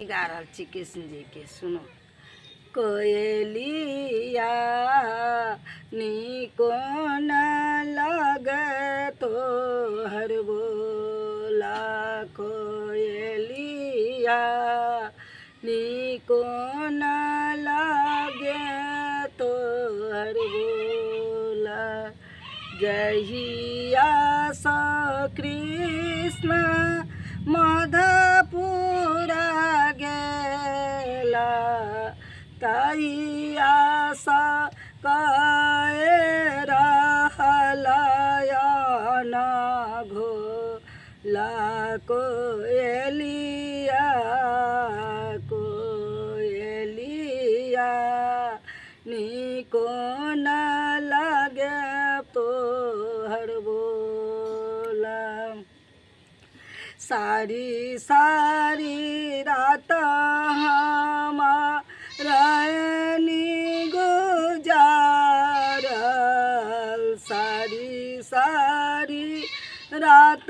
गा रहल छी कृष्ण जी के, सुनो। कोयलिया निको न लगे तोहर बोला, कोयलिया निको न लगे तोहर बोला। जहिया सा कृष्ण मधुपुरा गेला, तहिया सा कए रहलयन घोला। कोयलिया कोयलिया निको न लगे तोहर बोला। सारी सारी रात रैनी गुजारल, सारी सारी रात